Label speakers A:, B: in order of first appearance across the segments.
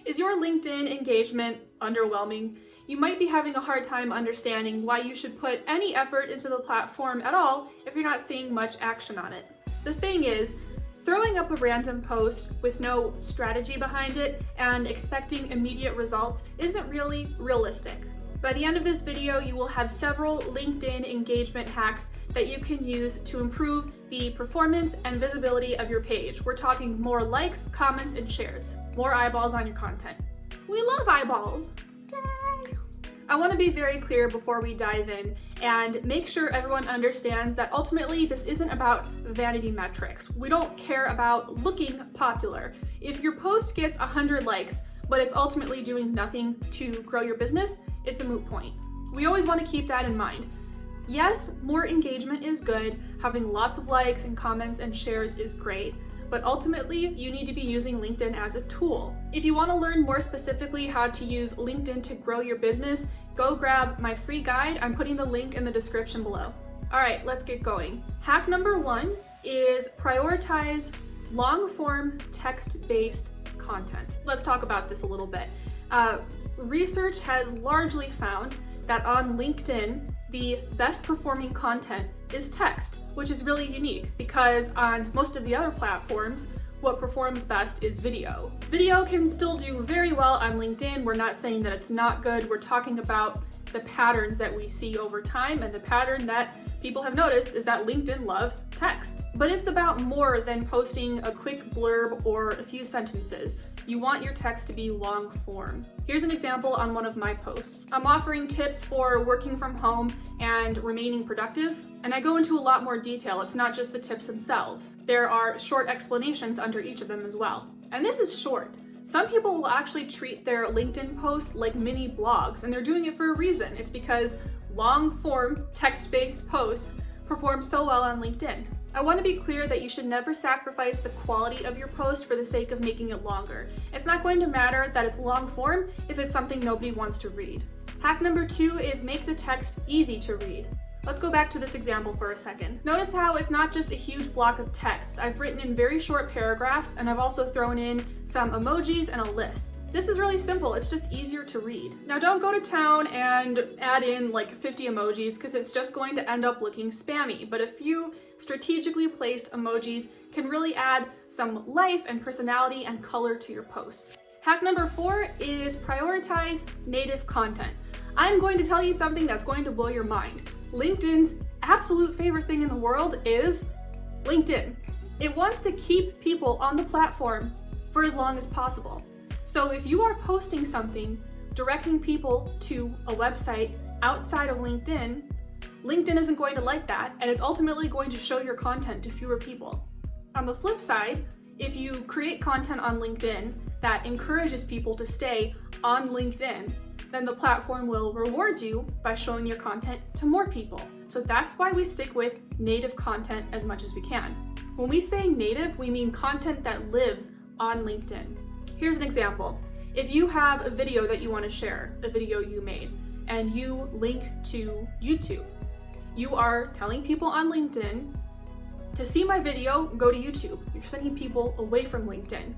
A: Is your LinkedIn engagement underwhelming? You might be having a hard time understanding why you should put any effort into the platform at all if you're not seeing much action on it. The thing is, throwing up a random post with no strategy behind it and expecting immediate results isn't really realistic. By the end of this video, you will have several LinkedIn engagement hacks that you can use to improve the performance and visibility of your page. We're talking more likes, comments, and shares. More eyeballs on your content. We love eyeballs! Yay! I want to be very clear before we dive in and make sure everyone understands that ultimately this isn't about vanity metrics. We don't care about looking popular. If your post gets 100 likes, but it's ultimately doing nothing to grow your business, it's a moot point. We always want to keep that in mind. Yes, more engagement is good, having lots of likes and comments and shares is great, but ultimately you need to be using LinkedIn as a tool. If you want to learn more specifically how to use LinkedIn to grow your business, go grab my free guide. I'm putting the link in the description below. All right, let's get going. Hack number 1 is prioritize long-form text-based content. Let's talk about this a little bit. Research has largely found that on LinkedIn, the best performing content is text, which is really unique because on most of the other platforms, what performs best is video. Video can still do very well on LinkedIn. We're not saying that it's not good. We're talking about the patterns that we see over time, and the pattern that people have noticed is that LinkedIn loves text. But it's about more than posting a quick blurb or a few sentences. You want your text to be long form. Here's an example on one of my posts. I'm offering tips for working from home and remaining productive, and I go into a lot more detail. It's not just the tips themselves. There are short explanations under each of them as well. And this is short. Some people will actually treat their LinkedIn posts like mini blogs, and they're doing it for a reason. It's because long-form, text-based posts perform so well on LinkedIn. I want to be clear that you should never sacrifice the quality of your post for the sake of making it longer. It's not going to matter that it's long-form if it's something nobody wants to read. Hack number 2 is make the text easy to read. Let's go back to this example for a second. Notice how it's not just a huge block of text. I've written in very short paragraphs, and I've also thrown in some emojis and a list. This is really simple. It's just easier to read. Now don't go to town and add in like 50 emojis because it's just going to end up looking spammy. But a few strategically placed emojis can really add some life and personality and color to your post. Hack number 4 is prioritize native content. I'm going to tell you something that's going to blow your mind. LinkedIn's absolute favorite thing in the world is LinkedIn. It wants to keep people on the platform for as long as possible. So if you are posting something directing people to a website outside of LinkedIn, LinkedIn isn't going to like that, and it's ultimately going to show your content to fewer people. On the flip side, if you create content on LinkedIn that encourages people to stay on LinkedIn, then the platform will reward you by showing your content to more people. So that's why we stick with native content as much as we can. When we say native, we mean content that lives on LinkedIn. Here's an example. If you have a video that you want to share, a video you made, and you link to YouTube, you are telling people on LinkedIn to see my video, go to YouTube. You're sending people away from LinkedIn.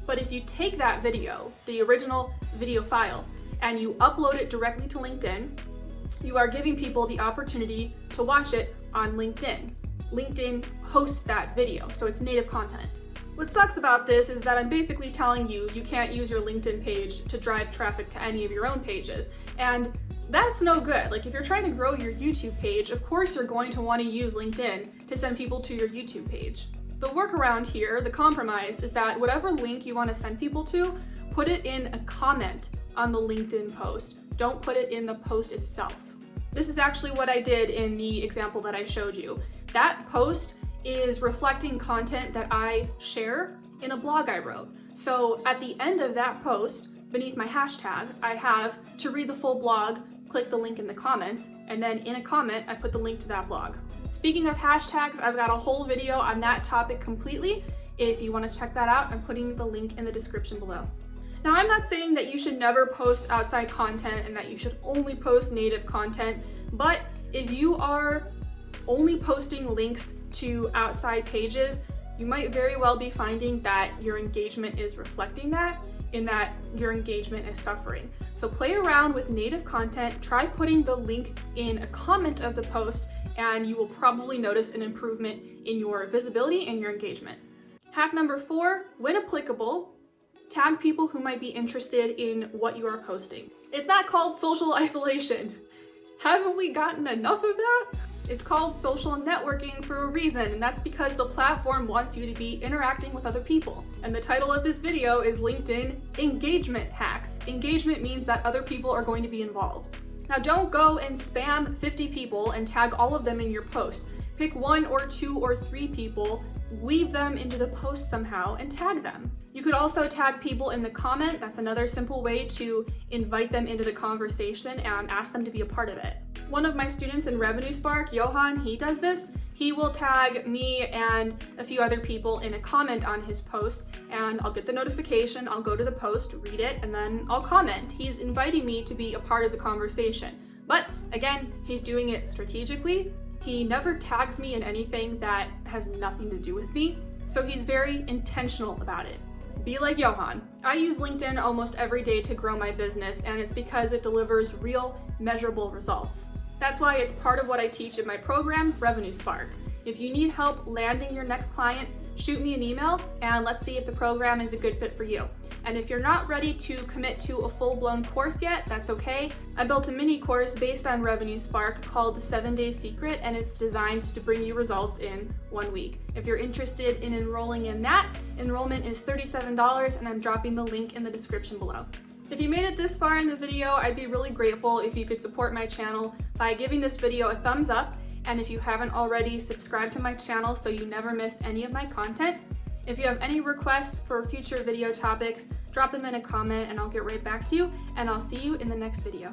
A: But if you take that video, the original video file, and you upload it directly to LinkedIn, you are giving people the opportunity to watch it on LinkedIn. LinkedIn hosts that video, so it's native content. What sucks about this is that I'm basically telling you you can't use your LinkedIn page to drive traffic to any of your own pages. And that's no good. Like if you're trying to grow your YouTube page, of course you're going to want to use LinkedIn to send people to your YouTube page. The workaround here, the compromise, is that whatever link you want to send people to, put it in a comment on the LinkedIn post. Don't put it in the post itself. This is actually what I did in the example that I showed you. That post is reflecting content that I share in a blog I wrote. So at the end of that post, beneath my hashtags, I have to read the full blog, click the link in the comments, and then in a comment, I put the link to that blog. Speaking of hashtags, I've got a whole video on that topic completely. If you want to check that out, I'm putting the link in the description below. Now, I'm not saying that you should never post outside content and that you should only post native content, but if you are only posting links to outside pages, you might very well be finding that your engagement is reflecting that, in that your engagement is suffering. So play around with native content, try putting the link in a comment of the post, and you will probably notice an improvement in your visibility and your engagement. Hack number 4, when applicable, tag people who might be interested in what you are posting. It's not called social isolation. Haven't we gotten enough of that? It's called social networking for a reason, and that's because the platform wants you to be interacting with other people. And the title of this video is LinkedIn Engagement Hacks. Engagement means that other people are going to be involved. Now don't go and spam 50 people and tag all of them in your post. Pick 1 or 2 or 3 people, weave them into the post somehow, and tag them. You could also tag people in the comment. That's another simple way to invite them into the conversation and ask them to be a part of it. One of my students in Revenue Spark, Johan, he does this. He will tag me and a few other people in a comment on his post, and I'll get the notification, I'll go to the post, read it, and then I'll comment. He's inviting me to be a part of the conversation. But again, he's doing it strategically. He never tags me in anything that has nothing to do with me, so he's very intentional about it. Be like Johan. I use LinkedIn almost every day to grow my business, and it's because it delivers real, measurable results. That's why it's part of what I teach in my program, Revenue Spark. If you need help landing your next client, shoot me an email and let's see if the program is a good fit for you. And if you're not ready to commit to a full-blown course yet, that's okay. I built a mini course based on Revenue Spark called The 7-Day Secret, and it's designed to bring you results in 1 week. If you're interested in enrolling in that, enrollment is $37, and I'm dropping the link in the description below. If you made it this far in the video, I'd be really grateful if you could support my channel by giving this video a thumbs up, and if you haven't already, subscribe to my channel so you never miss any of my content. If you have any requests for future video topics, drop them in a comment and I'll get right back to you, and I'll see you in the next video.